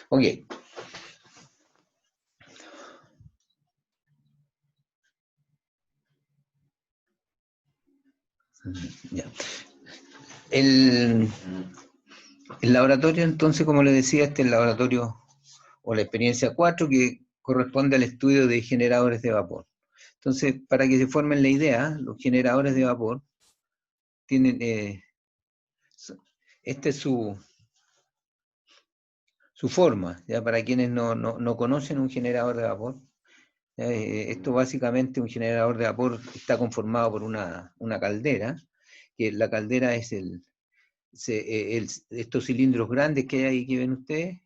Ok. Ya. El laboratorio, entonces, como les decía, este es el laboratorio o la experiencia 4 que corresponde al estudio de generadores de vapor. Entonces, para que se formen la idea, los generadores de vapor tienen, esta es su forma, ¿ya? Para quienes no conocen un generador de vapor. Esto básicamente, un generador de vapor está conformado por una caldera, que la caldera es estos cilindros grandes que hay ahí que ven ustedes,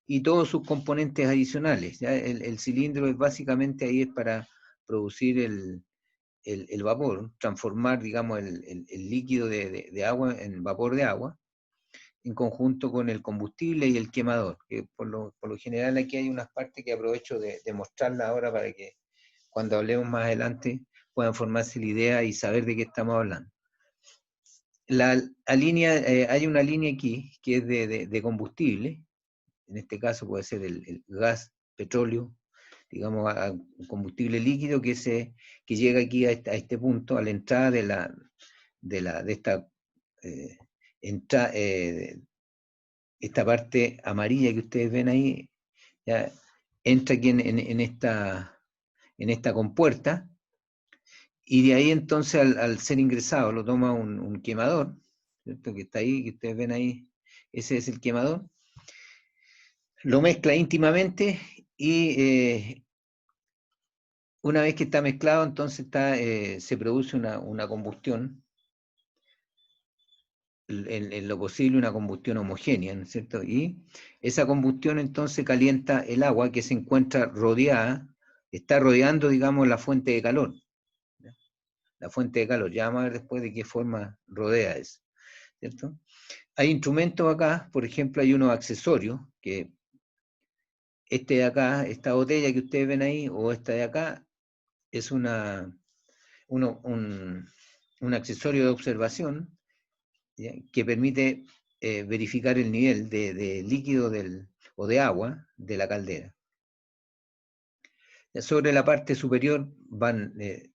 y todos sus componentes adicionales. ¿Ya? El cilindro es básicamente ahí es para producir el vapor, transformar, digamos, el líquido de agua en vapor de agua, en conjunto con el combustible y el quemador. Que por lo general aquí hay unas partes que aprovecho de mostrarlas ahora para que cuando hablemos más adelante puedan formarse la idea y saber de qué estamos hablando. Hay una línea aquí que es de combustible, en este caso puede ser el gas, petróleo, digamos, a un combustible líquido que llega aquí a este punto, a la entrada esta parte amarilla que ustedes ven ahí, ya, entra aquí en esta compuerta, y de ahí entonces al ser ingresado lo toma un quemador, ¿cierto? Que está ahí, que ustedes ven ahí, ese es el quemador, lo mezcla íntimamente y una vez que está mezclado, entonces se produce una combustión, en lo posible una combustión homogénea, ¿no es cierto? Y esa combustión entonces calienta el agua que se encuentra rodeada, está rodeando, digamos, la fuente de calor. ¿Ya? La fuente de calor, ya vamos a ver después de qué forma rodea eso, ¿cierto? Hay instrumentos acá, por ejemplo, hay unos accesorios, que este de acá, esta botella que ustedes ven ahí, o esta de acá, es un accesorio de observación, ¿ya? Que permite verificar el nivel de líquido o de agua de la caldera. Sobre la parte superior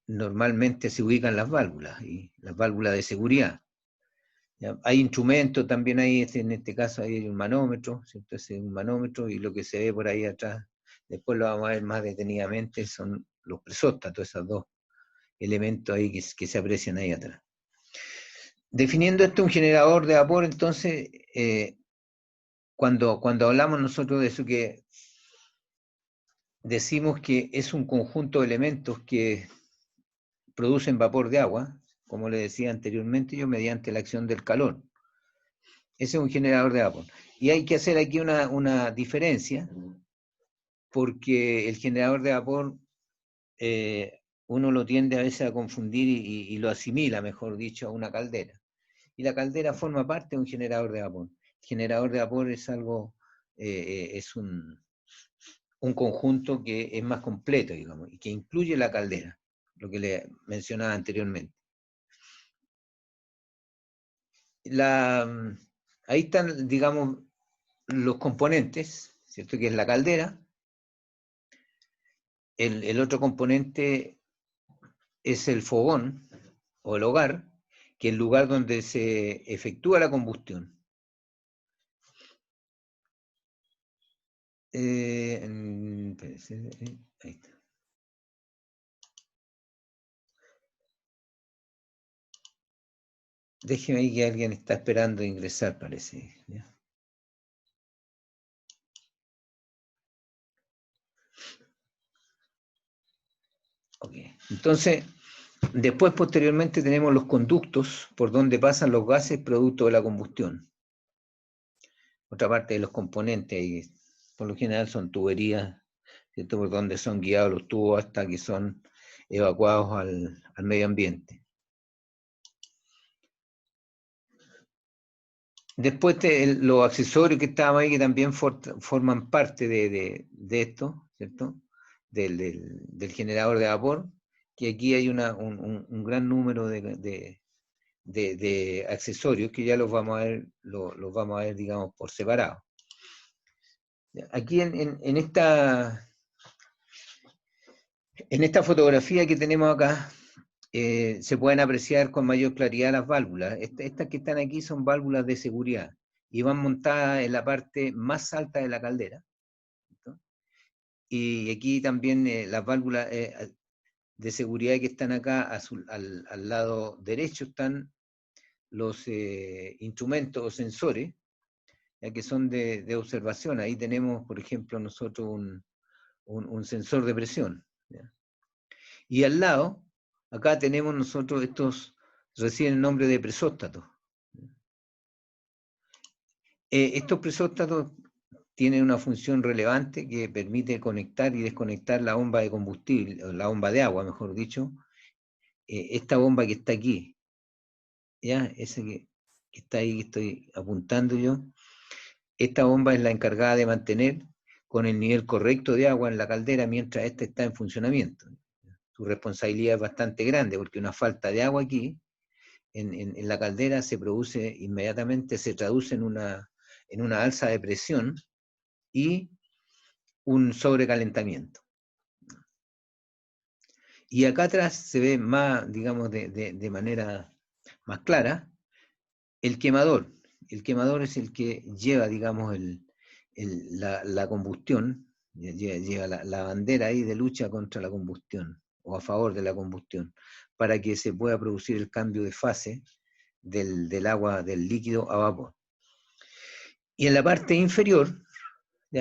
normalmente se ubican las válvulas, y las válvulas de seguridad. ¿Ya? Hay instrumentos también ahí, en este caso hay un manómetro, ¿cierto? Ese es un manómetro, y lo que se ve por ahí atrás, después lo vamos a ver más detenidamente, son los presóstatos, esos dos elementos ahí que se aprecian ahí atrás. Definiendo esto un generador de vapor, entonces, cuando hablamos nosotros de eso, que decimos que es un conjunto de elementos que producen vapor de agua, como le decía anteriormente yo, mediante la acción del calor. Ese es un generador de vapor. Y hay que hacer aquí una diferencia, porque el generador de vapor uno lo tiende a veces a confundir y lo asimila, mejor dicho, a una caldera. Y la caldera forma parte de un generador de vapor. El generador de vapor es algo, es un conjunto que es más completo, digamos, y que incluye la caldera, lo que le mencionaba anteriormente. Ahí están, digamos, los componentes, ¿cierto? Que es la caldera. El otro componente es el fogón o el hogar, que es el lugar donde se efectúa la combustión. Ahí está. Déjeme ahí que alguien está esperando ingresar, parece. ¿Ya? Ok. Entonces, después, posteriormente, tenemos los conductos por donde pasan los gases producto de la combustión. Otra parte de los componentes, y por lo general son tuberías, ¿cierto? Por donde son guiados los tubos hasta que son evacuados al medio ambiente. Después los accesorios que estaban ahí, que también forman parte de esto, ¿cierto? Del generador de vapor, que aquí hay un gran número de accesorios que ya los vamos a ver, digamos, por separado. Aquí en esta fotografía que tenemos acá, se pueden apreciar con mayor claridad las válvulas. Estas que están aquí son válvulas de seguridad y van montadas en la parte más alta de la caldera, ¿no? Y aquí también las válvulas de seguridad que están acá al lado derecho están los instrumentos o sensores, ya que son de observación. Ahí tenemos, por ejemplo, nosotros un sensor de presión, ¿ya? Y al lado, acá tenemos nosotros estos, reciben el nombre de presóstatos. Estos presóstatos tienen una función relevante que permite conectar y desconectar la bomba de combustible, o la bomba de agua, mejor dicho. Esta bomba que está aquí, ¿ya? Esa que está ahí, que estoy apuntando yo, esta bomba es la encargada de mantener con el nivel correcto de agua en la caldera mientras ésta está en funcionamiento. Su responsabilidad es bastante grande porque una falta de agua aquí en la caldera se produce inmediatamente, se traduce en una alza de presión y un sobrecalentamiento. Y acá atrás se ve más, digamos, de manera más clara, el quemador. El quemador es el que lleva, digamos, la combustión, lleva la bandera ahí de lucha contra la combustión o a favor de la combustión, para que se pueda producir el cambio de fase del agua, del líquido a vapor. Y en la parte inferior,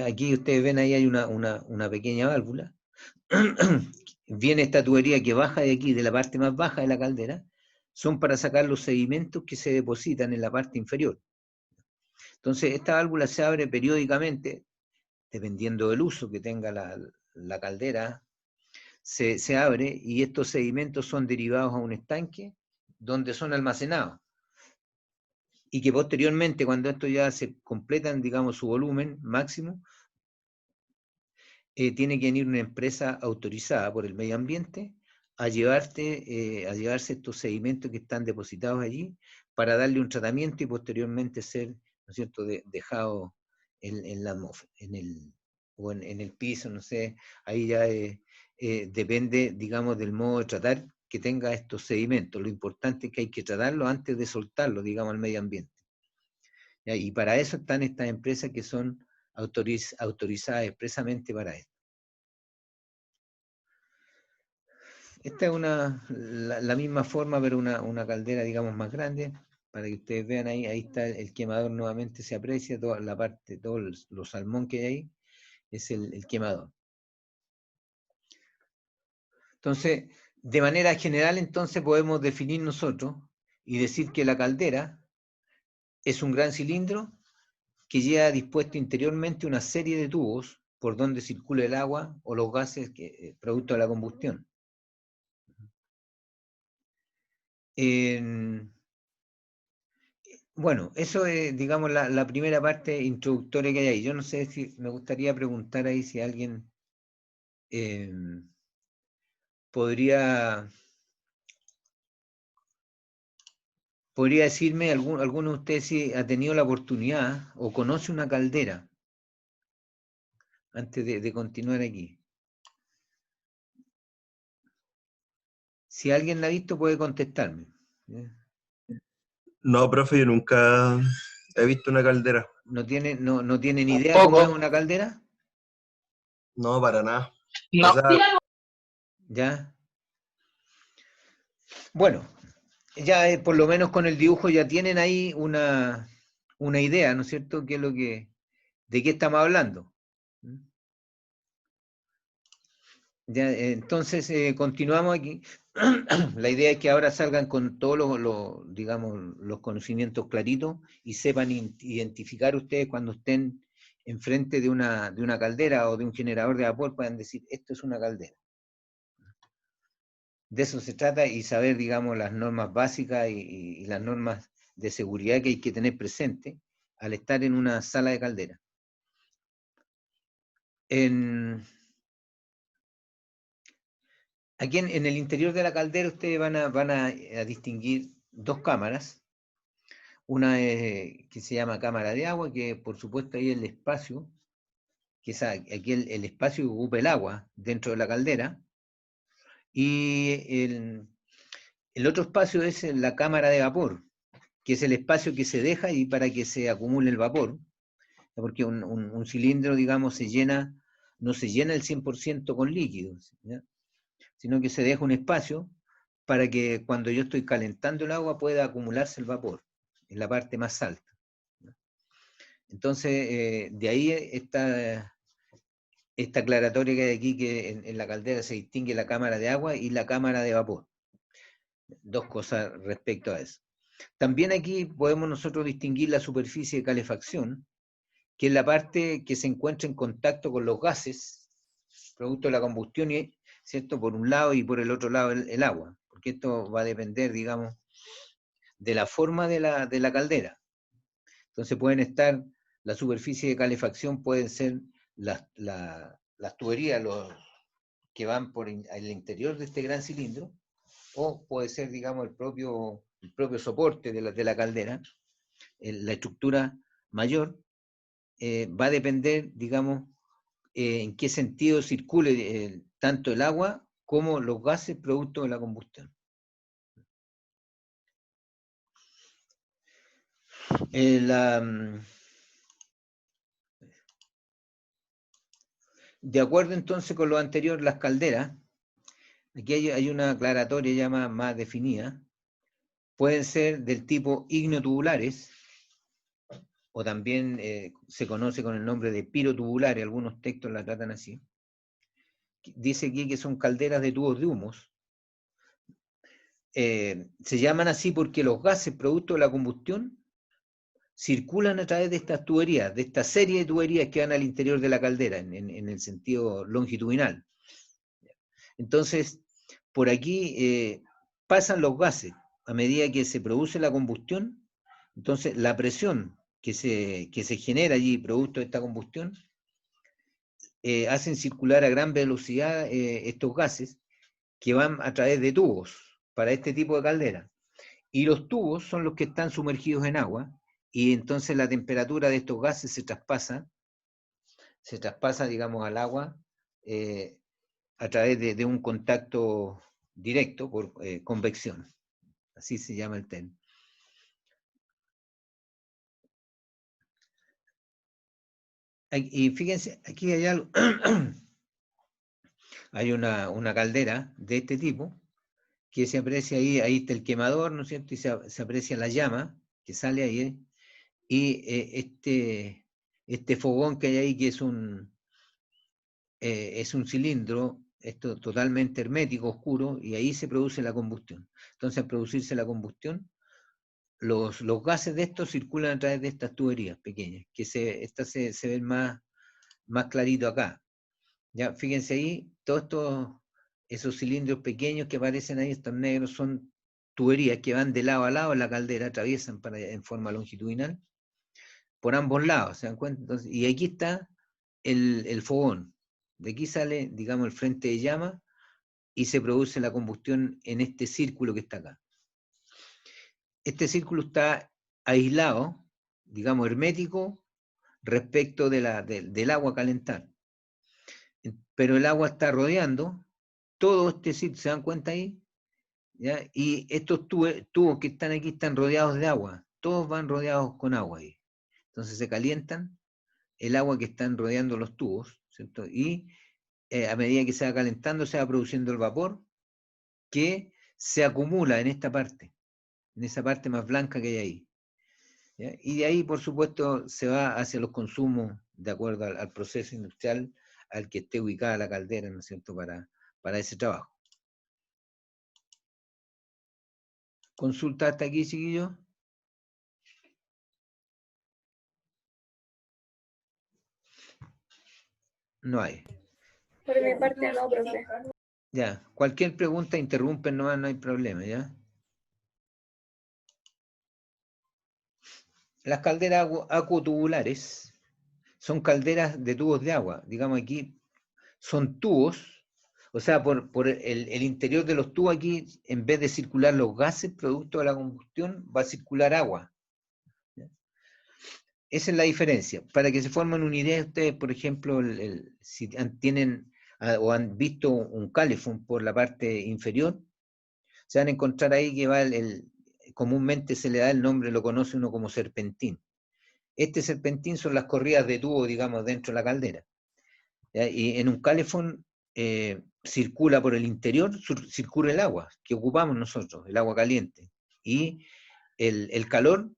aquí ustedes ven ahí hay una pequeña válvula, viene esta tubería que baja de aquí, de la parte más baja de la caldera, son para sacar los sedimentos que se depositan en la parte inferior. Entonces, esta válvula se abre periódicamente, dependiendo del uso que tenga la caldera, se abre y estos sedimentos son derivados a un estanque donde son almacenados. Y que posteriormente, cuando estos ya se completan, digamos, su volumen máximo, tiene que venir una empresa autorizada por el medio ambiente a llevarse estos sedimentos que están depositados allí para darle un tratamiento y posteriormente ser, ¿no es cierto?, dejado en la atmósfera, o en el piso, no sé, ahí ya depende, digamos, del modo de tratar que tenga estos sedimentos. Lo importante es que hay que tratarlo antes de soltarlo, digamos, al medio ambiente. ¿Ya? Y para eso están estas empresas que son autorizadas expresamente para esto. Esta es la misma forma, pero una caldera, digamos, más grande, para que ustedes vean ahí está el quemador nuevamente, se aprecia toda la parte, todo los salmón que hay ahí, es el quemador. Entonces, de manera general, entonces podemos definir nosotros y decir que la caldera es un gran cilindro que lleva dispuesto interiormente una serie de tubos por donde circula el agua o los gases producto de la combustión. Bueno, eso es, digamos, la primera parte introductoria que hay ahí. Yo no sé si me gustaría preguntar ahí si alguien eh, podría decirme, alguno de ustedes si ha tenido la oportunidad o conoce una caldera, antes de continuar aquí. Si alguien la ha visto, puede contestarme. No, profe, yo nunca he visto una caldera. ¿No tienen idea cómo es una caldera? No, para nada. No. O sea, ¿Ya? Bueno, ya por lo menos con el dibujo ya tienen ahí una idea, ¿no es cierto? ¿De qué estamos hablando? Ya, entonces, continuamos aquí. La idea es que ahora salgan con todos digamos, los conocimientos claritos y sepan identificar ustedes cuando estén enfrente de una caldera o de un generador de vapor, puedan decir, esto es una caldera. De eso se trata y saber, digamos, las normas básicas y las normas de seguridad que hay que tener presente al estar en una sala de caldera. Aquí en el interior de la caldera ustedes van a distinguir dos cámaras. Una que se llama cámara de agua, que por supuesto ahí el espacio que es aquí el espacio que ocupa el agua dentro de la caldera, y el otro espacio es la cámara de vapor, que es el espacio que se deja y para que se acumule el vapor, porque un cilindro, digamos, no se llena el 100% con líquidos, ¿ya? Sino que se deja un espacio para que cuando yo estoy calentando el agua pueda acumularse el vapor en la parte más alta. Entonces, de ahí esta aclaratoria que hay aquí, que en la caldera se distingue la cámara de agua y la cámara de vapor. Dos cosas respecto a eso. También aquí podemos nosotros distinguir la superficie de calefacción, que es la parte que se encuentra en contacto con los gases, producto de la combustión, ¿cierto? Por un lado, y por el otro lado el agua, porque esto va a depender, digamos, de la forma de la caldera. Entonces pueden estar, la superficie de calefacción pueden ser las tuberías que van por el interior de este gran cilindro, o puede ser, digamos, el propio soporte de la caldera, la estructura mayor. Va a depender, digamos, en qué sentido circule tanto el agua como los gases producto de la combustión. De acuerdo entonces con lo anterior, las calderas, aquí hay una aclaratoria ya más definida, pueden ser del tipo ignotubulares, o también se conoce con el nombre de pirotubulares, algunos textos la tratan así. Dice aquí que son calderas de tubos de humos. Se llaman así porque los gases producto de la combustión circulan a través de estas tuberías, de esta serie de tuberías que van al interior de la caldera, en el sentido longitudinal. Entonces, por aquí pasan los gases a medida que se produce la combustión. Entonces, la presión que se genera allí producto de esta combustión hacen circular a gran velocidad estos gases que van a través de tubos para este tipo de caldera. Y los tubos son los que están sumergidos en agua, y entonces la temperatura de estos gases se traspasa, digamos, al agua a través de un contacto directo por convección. Así se llama el término. Y fíjense, aquí hay algo. Hay una caldera de este tipo que se aprecia ahí está el quemador, ¿no es cierto? Y se aprecia la llama que sale ahí, y este fogón que hay ahí, que es un cilindro esto totalmente hermético, oscuro, y ahí se produce la combustión. Entonces, al producirse la combustión, los gases de estos circulan a través de estas tuberías pequeñas, que estas se ven más clarito acá. Ya, fíjense ahí, todos esos cilindros pequeños que aparecen ahí, estos negros, son tuberías que van de lado a lado en la caldera, atraviesan en forma longitudinal, por ambos lados, ¿se dan cuenta? Entonces, y aquí está el fogón. De aquí sale, digamos, el frente de llama y se produce la combustión en este círculo que está acá. Este círculo está aislado, digamos, hermético, respecto del agua a calentar. Pero el agua está rodeando todo este círculo, ¿se dan cuenta ahí? ¿Ya? Y estos tubos que están aquí están rodeados de agua, todos van rodeados con agua ahí. Entonces se calientan el agua que están rodeando los tubos, ¿cierto? Y a medida que se va calentando se va produciendo el vapor que se acumula en esta parte, en esa parte más blanca que hay ahí. ¿Ya? Y de ahí, por supuesto, se va hacia los consumos de acuerdo al proceso industrial al que esté ubicada la caldera, ¿no es cierto?, para ese trabajo. ¿Consulta hasta aquí, chiquillos? No hay. Por mi parte no, profe. Ya, cualquier pregunta interrumpen, no hay problema, ¿ya? Las calderas acuatubulares son calderas de tubos de agua. Digamos, aquí son tubos, o sea, por el interior de los tubos aquí, en vez de circular los gases producto de la combustión, va a circular agua. Esa es la diferencia. Para que se formen una idea, ustedes, por ejemplo, si tienen o han visto un calefón por la parte inferior, se van a encontrar ahí que va comúnmente se le da el nombre, lo conoce uno como serpentín. Este serpentín son las corridas de tubo, digamos, dentro de la caldera. ¿Ya? Y en un calefón circula por el interior, circula el agua que ocupamos nosotros, el agua caliente. Y el calor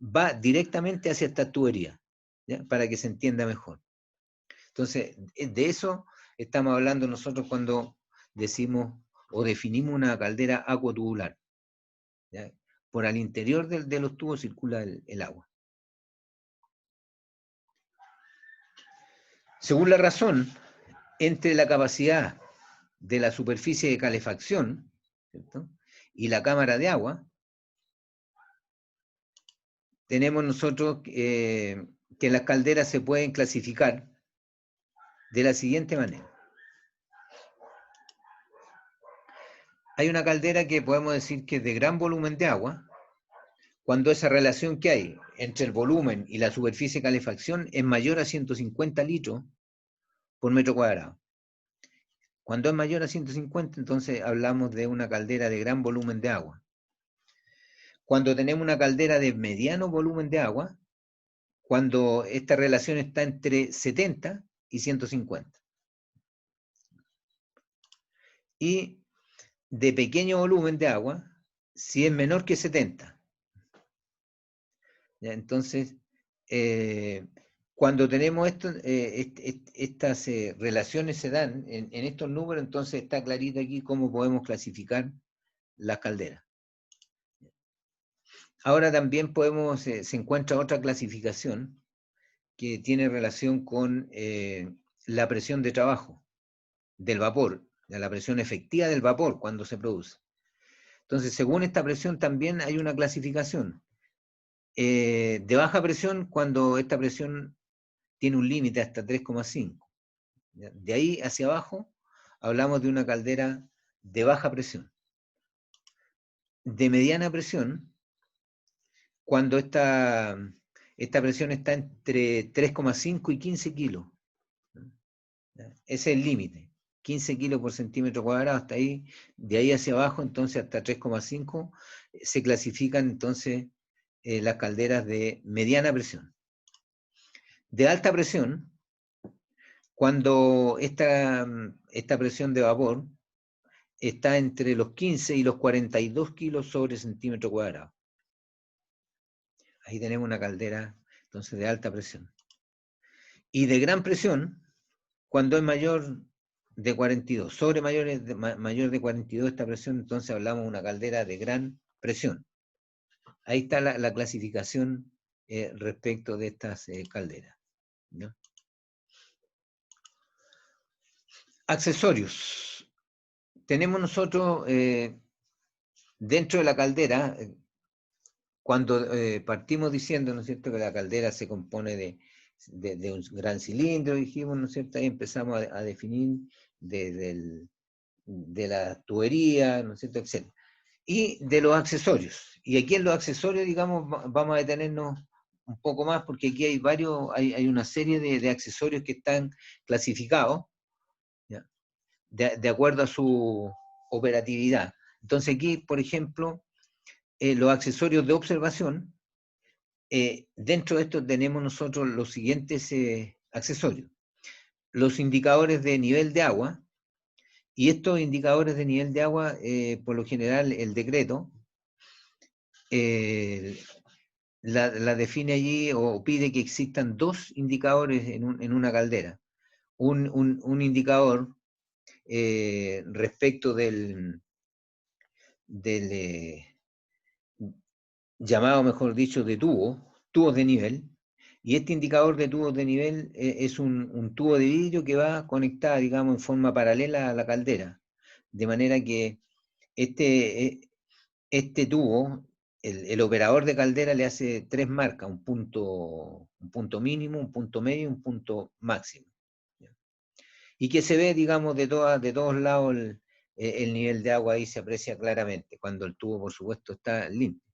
va directamente hacia esta tubería, ¿ya? Para que se entienda mejor. Entonces, de eso estamos hablando nosotros cuando decimos o definimos una caldera acuotubular, ¿ya? Por al interior de los tubos circula el agua. Según la razón, entre la capacidad de la superficie de calefacción, ¿cierto?, y la cámara de agua, tenemos nosotros que las calderas se pueden clasificar de la siguiente manera. Hay una caldera que podemos decir que es de gran volumen de agua, cuando esa relación que hay entre el volumen y la superficie de calefacción es mayor a 150 litros por metro cuadrado. Cuando es mayor a 150, entonces hablamos de una caldera de gran volumen de agua. Cuando tenemos una caldera de mediano volumen de agua, cuando esta relación está entre 70 y 150. Y de pequeño volumen de agua, si es menor que 70. ¿Ya? Entonces, cuando tenemos estas relaciones se dan en estos números, entonces está clarito aquí cómo podemos clasificar las calderas. Ahora también se encuentra otra clasificación que tiene relación con la presión de trabajo del vapor, la presión efectiva del vapor cuando se produce. Entonces, según esta presión también hay una clasificación. De baja presión, cuando esta presión tiene un límite hasta 3,5. De ahí hacia abajo hablamos de una caldera de baja presión. De mediana presión, cuando esta presión está entre 3,5 y 15 kilos. Ese es el límite. 15 kilos por centímetro cuadrado, hasta ahí, de ahí hacia abajo, entonces hasta 3,5, se clasifican entonces las calderas de mediana presión. De alta presión, cuando esta presión de vapor está entre los 15 y los 42 kilos sobre centímetro cuadrado. Ahí tenemos una caldera, entonces, de alta presión. Y de gran presión, cuando es mayor de 42, mayor de 42 esta presión, entonces hablamos de una caldera de gran presión. Ahí está la clasificación respecto de estas calderas, ¿no? Accesorios. Tenemos nosotros dentro de la caldera, cuando partimos diciendo, ¿no es cierto?, que la caldera se compone de un gran cilindro, dijimos, ¿no es cierto?, ahí empezamos a definir de la tubería, ¿no es cierto?, etc. Y de los accesorios. Y aquí en los accesorios, digamos, vamos a detenernos un poco más, porque aquí hay una serie de accesorios que están clasificados, ¿ya?, de acuerdo a su operatividad. Entonces aquí, por ejemplo, los accesorios de observación, dentro de esto tenemos nosotros los siguientes accesorios. Los indicadores de nivel de agua, y estos indicadores de nivel de agua, por lo general, el decreto la define allí o pide que existan dos indicadores en una caldera. Un indicador respecto del llamado, mejor dicho, de tubos de nivel, y este indicador de tubos de nivel es un tubo de vidrio que va conectado, digamos, en forma paralela a la caldera, de manera que este tubo, el operador de caldera le hace tres marcas, un punto mínimo, un punto medio y un punto máximo. Y que se ve, digamos, de todos lados el nivel de agua ahí se aprecia claramente, cuando el tubo, por supuesto, está limpio.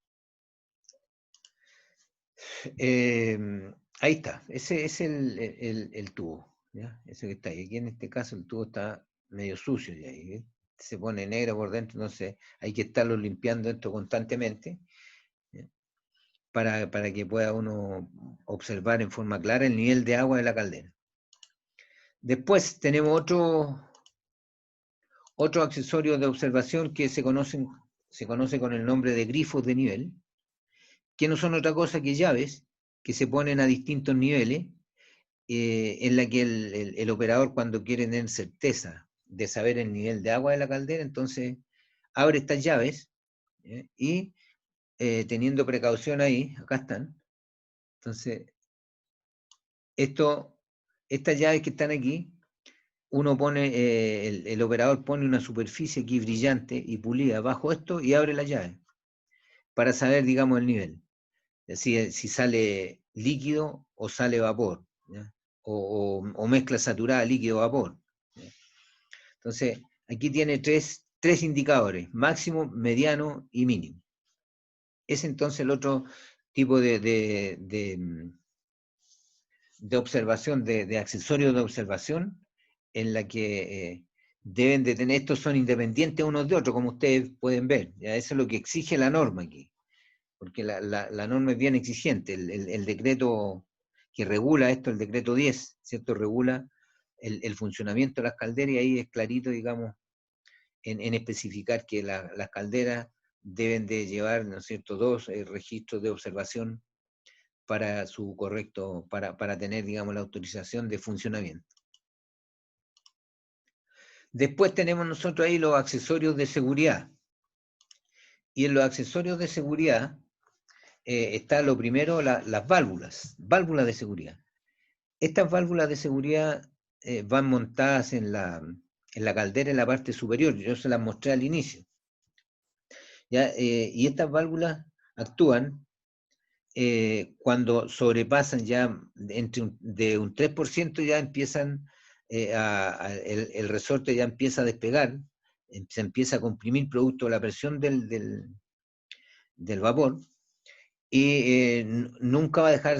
Ahí está, ese es el tubo, ¿ya? Ese que está ahí. Aquí en este caso el tubo está medio sucio de ahí, ¿eh? Se pone negro por dentro, entonces hay que estarlo limpiando esto constantemente, ¿ya? Para que pueda uno observar en forma clara el nivel de agua de la caldera. Después tenemos otro accesorio de observación que se conoce con el nombre de grifos de nivel, que no son otra cosa que llaves que se ponen a distintos niveles, en la que el operador, cuando quiere tener certeza de saber el nivel de agua de la caldera, entonces abre estas llaves, y teniendo precaución ahí, acá están. Entonces, estas llaves que están aquí, uno pone, el operador pone una superficie aquí brillante y pulida bajo esto y abre la llave para saber, digamos, el nivel. Si sale líquido o sale vapor, ¿ya? O mezcla saturada líquido-vapor. Entonces, aquí tiene tres indicadores: máximo, mediano y mínimo. Es entonces el otro tipo de observación, de accesorios de observación, en la que deben de tener, estos son independientes unos de otros, como ustedes pueden ver, ¿ya? Eso es lo que exige la norma aquí, porque la norma es bien exigente. El decreto que regula esto, el decreto 10, ¿cierto? Regula el funcionamiento de las calderas, y ahí es clarito, digamos, en especificar que las calderas deben de llevar, ¿no es cierto?, 2 registros de observación para su correcto, para tener, digamos, la autorización de funcionamiento. Después tenemos nosotros ahí los accesorios de seguridad. Y en los accesorios de seguridad está lo primero, las válvulas de seguridad. Estas válvulas de seguridad van montadas en la caldera, en la parte superior. Yo se las mostré al inicio, ¿ya? Y estas válvulas actúan cuando sobrepasan ya de un 3%, ya empiezan, el resorte ya empieza a despegar, se empieza a comprimir producto de la presión del vapor, y nunca va a dejar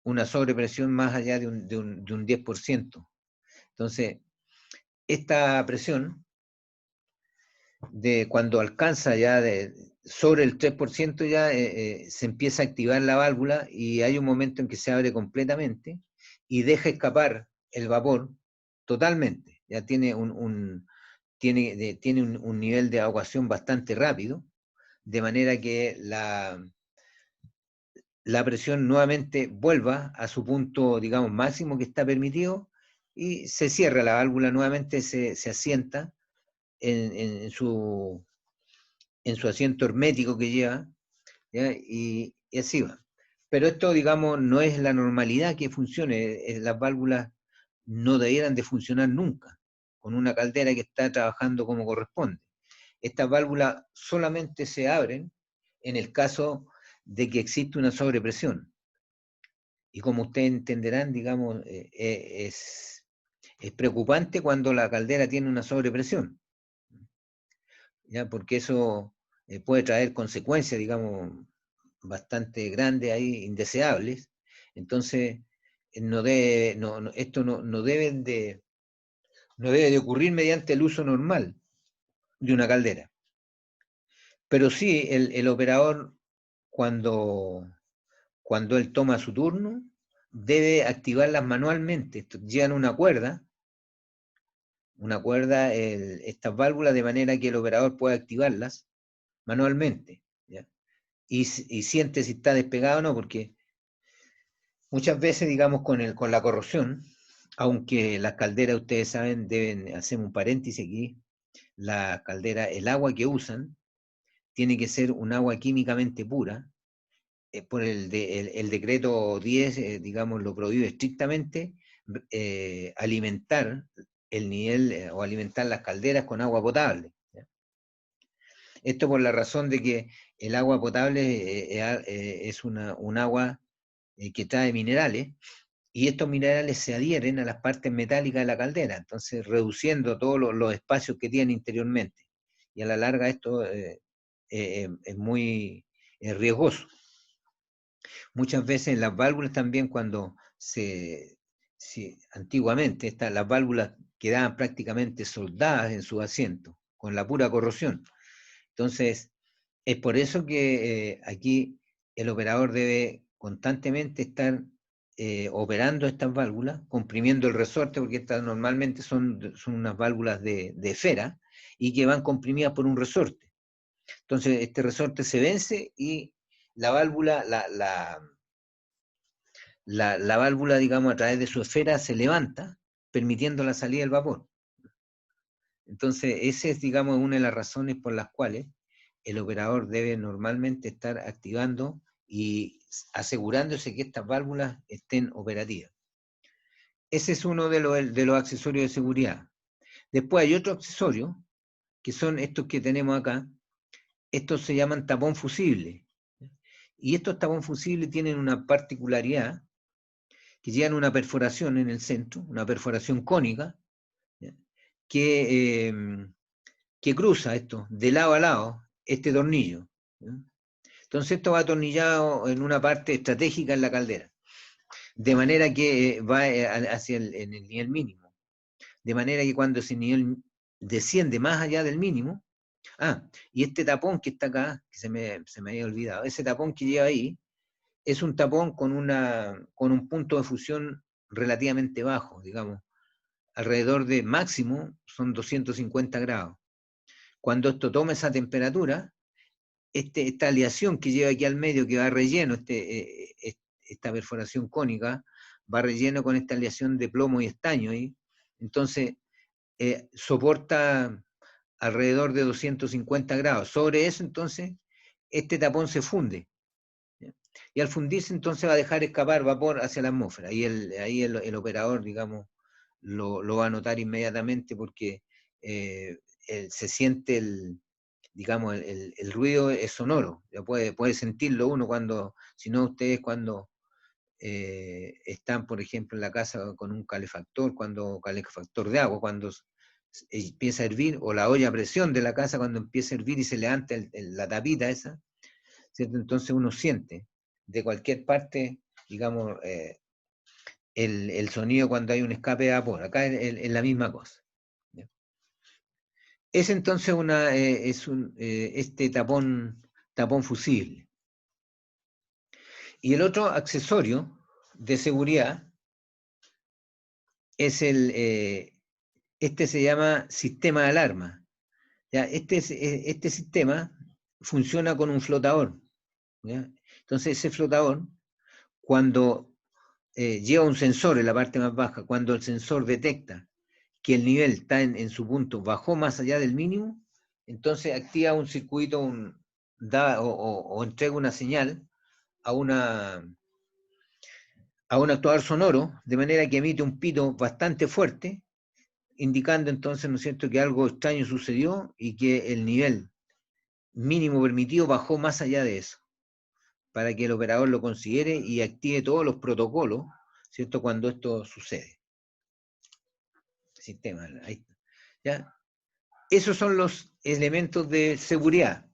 una sobrepresión más allá de un 10%. Entonces, esta presión, cuando alcanza ya sobre el 3%, ya se empieza a activar la válvula, y hay un momento en que se abre completamente y deja escapar el vapor totalmente. Ya tiene tiene un nivel de evacuación bastante rápido, de manera que la presión nuevamente vuelva a su punto, digamos, máximo que está permitido, y se cierra la válvula nuevamente, se asienta en su asiento hermético que lleva, ¿ya? Y así va. Pero esto, digamos, no es la normalidad que funcione. Las válvulas no debieran de funcionar nunca con una caldera que está trabajando como corresponde. Estas válvulas solamente se abren en el caso de que existe una sobrepresión. Y como ustedes entenderán, digamos, es preocupante cuando la caldera tiene una sobrepresión, ¿ya? Porque eso puede traer consecuencias, digamos, bastante grandes ahí, indeseables. Entonces, esto no debe de ocurrir mediante el uso normal de una caldera. Pero sí, el operador, cuando él toma su turno, debe activarlas manualmente. Llevan una cuerda, estas válvulas, de manera que el operador pueda activarlas manualmente, ¿ya? Y siente si está despegado o no, porque muchas veces, digamos, con la corrosión, aunque las calderas, ustedes saben, hacer un paréntesis aquí, la caldera, el agua que usan, tiene que ser un agua químicamente pura. Por el decreto 10, digamos, lo prohíbe estrictamente, alimentar el nivel, o alimentar las calderas con agua potable, ¿ya? Esto por la razón de que el agua potable es un agua que trae minerales, y estos minerales se adhieren a las partes metálicas de la caldera, entonces reduciendo todos los espacios que tiene interiormente. Y a la larga esto es muy riesgoso. Muchas veces las válvulas también cuando antiguamente las válvulas quedaban prácticamente soldadas en su asiento, con la pura corrosión. Entonces, es por eso que aquí el operador debe constantemente estar operando estas válvulas, comprimiendo el resorte, porque estas normalmente son unas válvulas de esfera y que van comprimidas por un resorte. Entonces, este resorte se vence y la válvula, la válvula, digamos, a través de su esfera se levanta, permitiendo la salida del vapor. Entonces, esa es, digamos, una de las razones por las cuales el operador debe normalmente estar activando y asegurándose que estas válvulas estén operativas. Ese es uno de los accesorios de seguridad. Después hay otro accesorio, que son estos que tenemos acá. Estos se llaman tapón fusible. Y estos tapón fusibles tienen una particularidad, que llevan una perforación en el centro, una perforación cónica, que cruza esto de lado a lado, este tornillo. Entonces esto va atornillado en una parte estratégica en la caldera, de manera que va hacia el nivel mínimo. De manera que cuando ese nivel desciende más allá del mínimo, y este tapón que está acá, que se me había olvidado, ese tapón que lleva ahí, es un tapón con un punto de fusión relativamente bajo, digamos, alrededor de máximo son 250 grados. Cuando esto toma esa temperatura, esta aleación que lleva aquí al medio, que va relleno, esta perforación cónica, va relleno con esta aleación de plomo y estaño, entonces soporta alrededor de 250 grados. Sobre eso, entonces, este tapón se funde. Y al fundirse, entonces va a dejar escapar vapor hacia la atmósfera. Y ahí el operador, digamos, lo va a notar inmediatamente porque se siente digamos, el ruido es sonoro. Ya puede sentirlo uno cuando, si no ustedes cuando están, por ejemplo, en la casa con un calefactor de agua, cuando empieza a hervir, o la olla a presión de la casa cuando empieza a hervir y se levanta la tapita esa, ¿cierto? Entonces uno siente de cualquier parte, digamos, el sonido cuando hay un escape de vapor. Acá es la misma cosa. ¿Ya? Es entonces este tapón fusible. Y el otro accesorio de seguridad es este se llama sistema de alarma. ¿Ya? Este sistema funciona con un flotador. ¿Ya? Entonces ese flotador, cuando lleva un sensor en la parte más baja, cuando el sensor detecta que el nivel está en su punto, bajó más allá del mínimo, entonces activa un circuito, o entrega una señal a un actuador sonoro, de manera que emite un pito bastante fuerte, indicando entonces, ¿no es cierto?, que algo extraño sucedió y que el nivel mínimo permitido bajó más allá de eso, para que el operador lo considere y active todos los protocolos, ¿cierto?, cuando esto sucede. Sistema, ahí está. ¿Ya? Esos son los elementos de seguridad.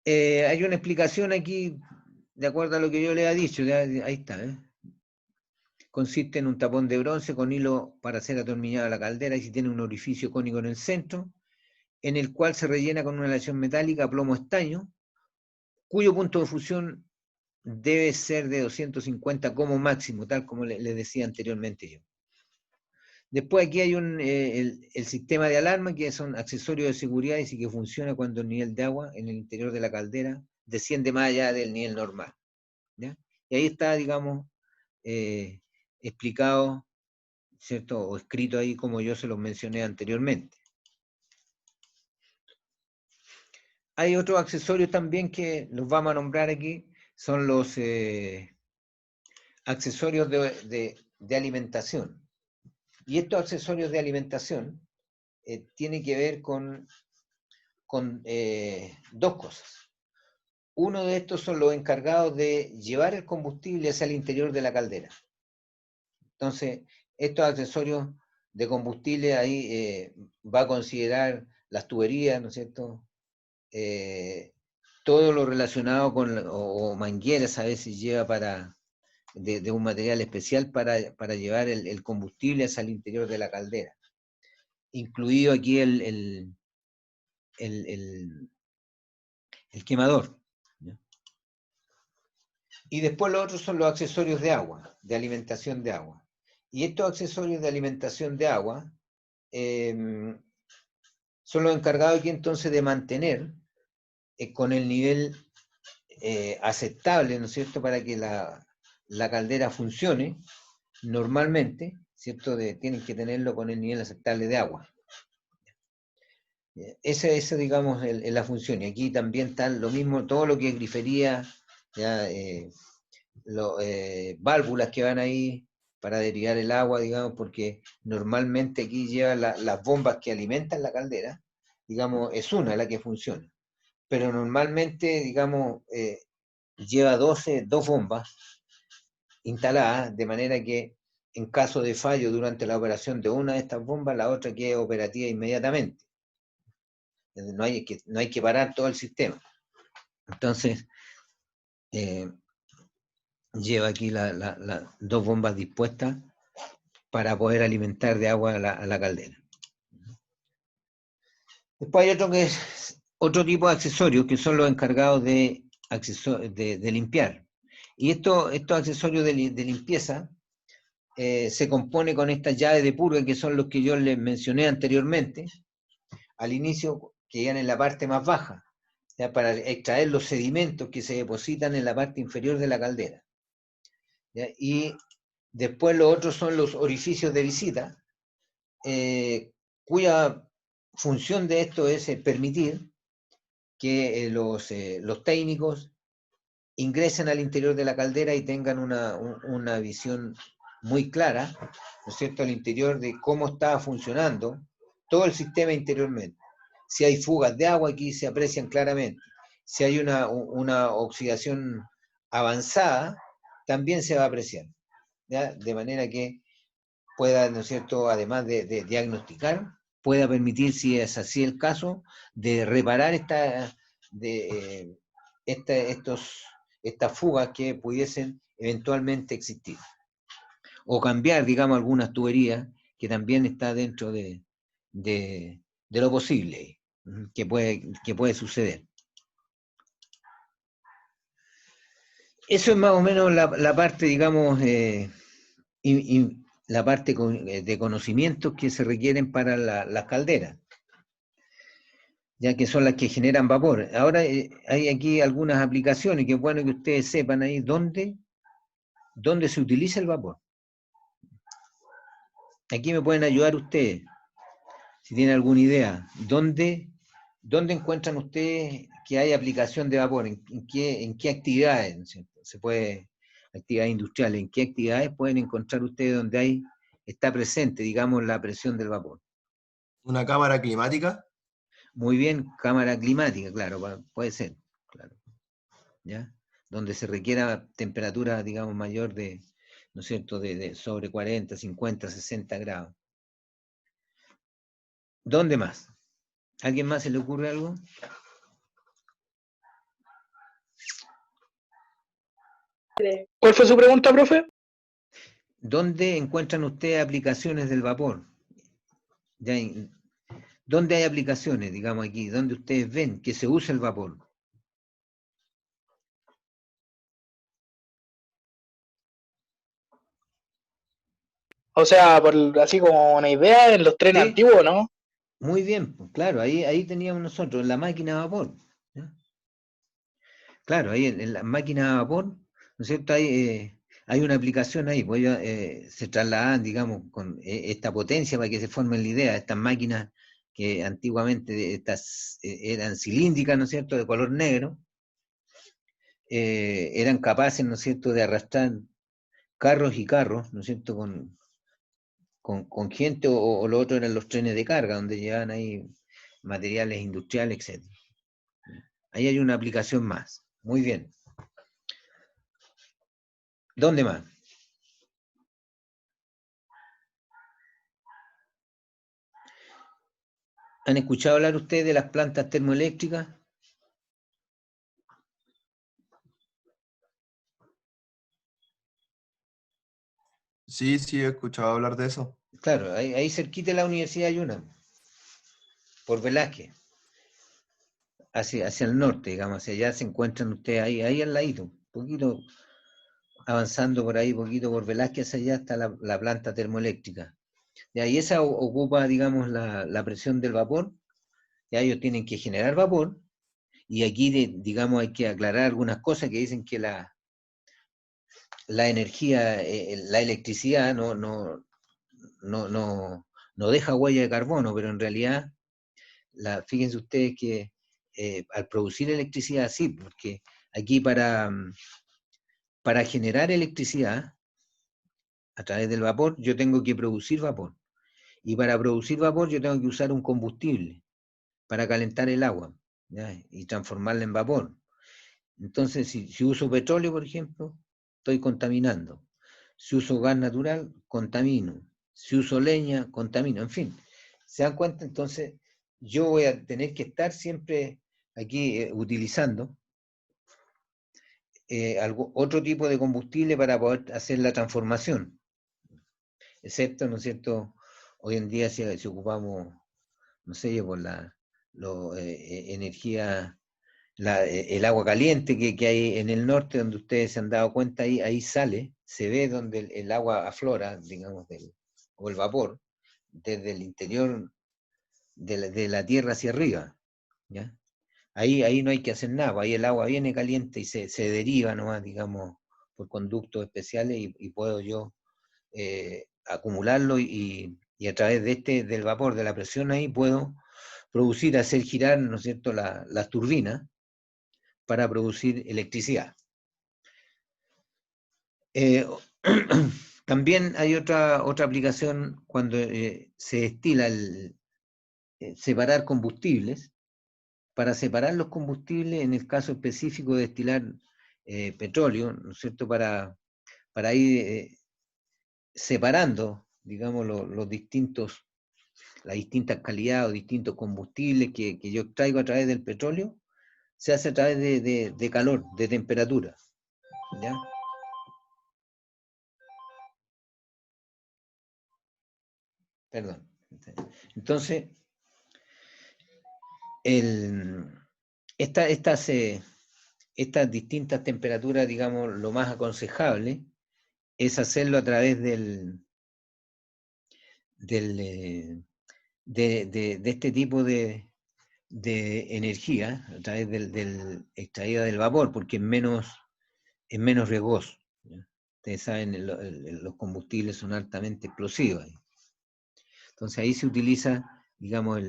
Hay una explicación aquí, de acuerdo a lo que yo le he dicho, ahí está. Consiste en un tapón de bronce con hilo para ser atornillado a la caldera y si tiene un orificio cónico en el centro, en el cual se rellena con una aleación metálica, plomo estaño, cuyo punto de fusión debe ser de 250 como máximo, tal como le decía anteriormente yo. Después aquí hay el sistema de alarma, que son accesorios de seguridad y que funciona cuando el nivel de agua en el interior de la caldera desciende más allá del nivel normal. ¿Ya? Y ahí está, digamos, explicado, ¿cierto? O escrito ahí como yo se los mencioné anteriormente. Hay otros accesorios también que los vamos a nombrar aquí, son los accesorios de alimentación. Y estos accesorios de alimentación tienen que ver con dos cosas. Uno de estos son los encargados de llevar el combustible hacia el interior de la caldera. Entonces, estos accesorios de combustible ahí va a considerar las tuberías, ¿no es cierto? todo lo relacionado con, o mangueras a veces lleva de un material especial para llevar el combustible hacia el interior de la caldera. Incluido aquí el quemador. ¿Ya? Y después los otros son los accesorios de agua, de alimentación de agua. Y estos accesorios de alimentación de agua son los encargados aquí entonces de mantener con el nivel aceptable, ¿no es cierto?, para que la caldera funcione normalmente, ¿cierto? Tienen que tenerlo con el nivel aceptable de agua. Esa digamos, es la función. Y aquí también está lo mismo, todo lo que es grifería, ya, válvulas que van ahí para derivar el agua, digamos, porque normalmente aquí lleva las bombas que alimentan la caldera, digamos, es una la que funciona. Pero normalmente, digamos, lleva dos bombas instaladas, de manera que en caso de fallo durante la operación de una de estas bombas, la otra quede operativa inmediatamente. No hay que parar todo el sistema. Entonces, lleva aquí las dos bombas dispuestas para poder alimentar de agua a la caldera. Después hay otro tipo de accesorios que son los encargados de limpiar. Y estos accesorios de limpieza se compone con estas llaves de purga que son los que yo les mencioné anteriormente, al inicio, que llegan en la parte más baja, ¿ya? Para extraer los sedimentos que se depositan en la parte inferior de la caldera. ¿Ya? Y después los otros son los orificios de visita, cuya función de esto es permitir que los técnicos ingresen al interior de la caldera y tengan una visión muy clara, ¿no es cierto?, al interior de cómo está funcionando todo el sistema interiormente. Si hay fugas de agua, aquí se aprecian claramente. Si hay una oxidación avanzada, también se va a apreciar, ¿ya? De manera que pueda, ¿no es cierto?, además de diagnosticar, pueda permitir, si es así el caso, de reparar estas fugas que pudiesen eventualmente existir. O cambiar, digamos, algunas tuberías, que también está dentro de lo posible, que puede suceder. Eso es más o menos la parte, digamos, la parte de conocimientos que se requieren para las calderas, ya que son las que generan vapor. Ahora hay aquí algunas aplicaciones que es bueno que ustedes sepan ahí dónde se utiliza el vapor. Aquí me pueden ayudar ustedes, si tienen alguna idea. ¿Dónde encuentran ustedes que hay aplicación de vapor? ¿En qué actividades? ¿No es cierto? Se puede, actividades industriales, ¿en qué actividades pueden encontrar ustedes donde está presente, digamos, la presión del vapor? ¿Una cámara climática? Muy bien, cámara climática, claro, puede ser, claro. ¿Ya? Donde se requiera temperatura, digamos, mayor de, ¿no es cierto?, de sobre 40, 50, 60 grados. ¿Dónde más? ¿Alguien más se le ocurre algo? ¿Cuál fue su pregunta, profe? ¿Dónde encuentran ustedes aplicaciones del vapor? ¿Ya? ¿Dónde hay aplicaciones, digamos aquí? ¿Dónde ustedes ven que se usa el vapor? O sea, así como una idea, en los trenes Sí, antiguos, ¿no? muy bien, pues, claro, ahí teníamos nosotros, la máquina de vapor. ¿Ya? Claro, ahí en la máquina de vapor, ¿no es cierto? Hay una aplicación ahí, pues ellos se trasladan, digamos, con esta potencia para que se formen la idea, estas máquinas que antiguamente eran cilíndricas, ¿no es cierto?, de color negro, eran capaces, ¿no es cierto?, de arrastrar carros y carros, ¿no es cierto?, con gente, o lo otro eran los trenes de carga, donde llevaban ahí materiales industriales, etc. Ahí hay una aplicación más. Muy bien. ¿Dónde más? ¿Han escuchado hablar ustedes de las plantas termoeléctricas? Sí, sí, he escuchado hablar de eso. Claro, ahí cerquita de la Universidad hay una, por Velázquez, hacia el norte, digamos, hacia allá se encuentran ustedes ahí al ladito, un poquito avanzando por ahí, poquito por Velázquez, hacia allá está la planta termoeléctrica. Y ahí esa ocupa, digamos, la presión del vapor, ya ellos tienen que generar vapor, y aquí, digamos, hay que aclarar algunas cosas que dicen que la energía, la electricidad no deja huella de carbono, pero en realidad, fíjense ustedes que al producir electricidad, sí, porque aquí para generar electricidad a través del vapor, yo tengo que producir vapor. Y para producir vapor yo tengo que usar un combustible para calentar el agua, ¿ya? Y transformarla en vapor. Entonces, si uso petróleo, por ejemplo, estoy contaminando. Si uso gas natural, contamino. Si uso leña, contamino. En fin, ¿se dan cuenta? Entonces, yo voy a tener que estar siempre aquí utilizando otro tipo de combustible para poder hacer la transformación. Excepto, ¿no es cierto? Hoy en día si ocupamos, no sé, por energía, el agua caliente que hay en el norte, donde ustedes se han dado cuenta, ahí sale, se ve donde el agua aflora, digamos, o el vapor, desde el interior de la tierra hacia arriba, ¿ya? Ahí no hay que hacer nada, ahí el agua viene caliente y se deriva nomás, digamos, por conductos especiales y puedo yo acumularlo y a través del vapor, de la presión ahí, puedo producir, hacer girar, ¿no es cierto?, las turbinas para producir electricidad. También hay otra aplicación cuando se destila separar combustibles. Para separar los combustibles, en el caso específico de destilar petróleo, ¿no es cierto?, para ir separando, digamos, las distintas calidades o distintos combustibles que yo extraigo a través del petróleo, se hace a través de calor, de temperatura, ¿ya? Perdón. Entonces, estas distintas temperaturas, digamos, lo más aconsejable es hacerlo a través de este tipo de energía, a través del extraída del vapor, porque es menos riesgoso, ¿ya? Ustedes saben, los combustibles son altamente explosivos. Entonces ahí se utiliza, digamos,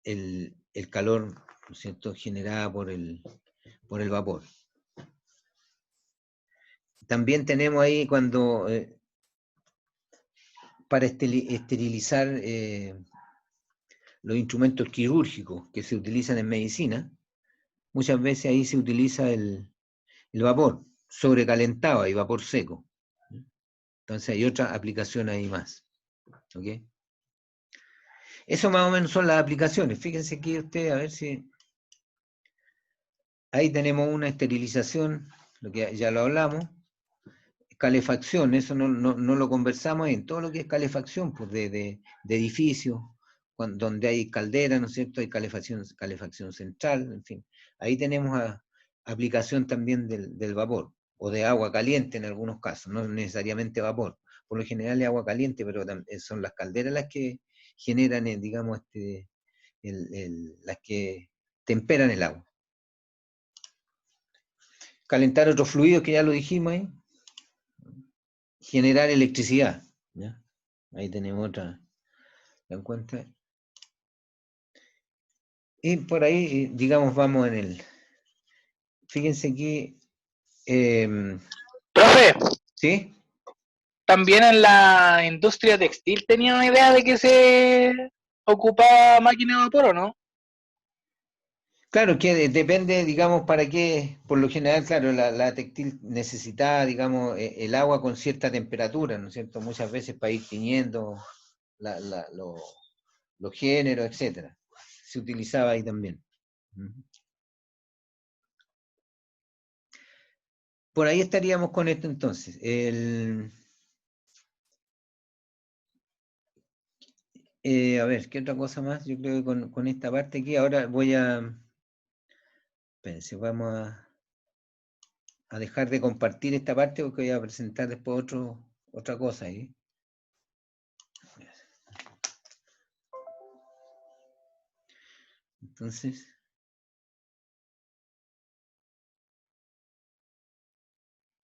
el calor, ¿no es cierto?, generado por el vapor. También tenemos ahí cuando, para esterilizar los instrumentos quirúrgicos que se utilizan en medicina, muchas veces ahí se utiliza el vapor sobrecalentado y vapor seco. Entonces hay otra aplicación ahí más. ¿Ok? Eso más o menos son las aplicaciones. Fíjense aquí ustedes, a ver si... Ahí tenemos una esterilización, lo que ya lo hablamos. Calefacción, eso no lo conversamos en todo lo que es calefacción, pues de edificios, donde hay caldera, ¿no es cierto? Hay calefacción central, en fin. Ahí tenemos aplicación también del vapor, o de agua caliente en algunos casos, no necesariamente vapor. Por lo general es agua caliente, pero son las calderas las que generan, digamos, las que temperan el agua. Calentar otros fluidos, que ya lo dijimos ahí. Generar electricidad, ¿ya? Ahí tenemos otra, ¿la encuentra? Y por ahí, digamos, vamos fíjense aquí, Profe, ¿sí? también en la industria textil tenía una idea de que se ocupaba máquina de vapor, ¿o no? Claro, que depende, digamos, para qué, por lo general, claro, la textil necesitaba, digamos, el agua con cierta temperatura, ¿no es cierto? Muchas veces para ir tiñendo los géneros, etcétera. Se utilizaba ahí también. Por ahí estaríamos con esto entonces. A ver, ¿qué otra cosa más? Yo creo que con esta parte aquí, ahora voy a... Espérense, vamos a dejar de compartir esta parte porque voy a presentar después otra cosa ahí. Entonces...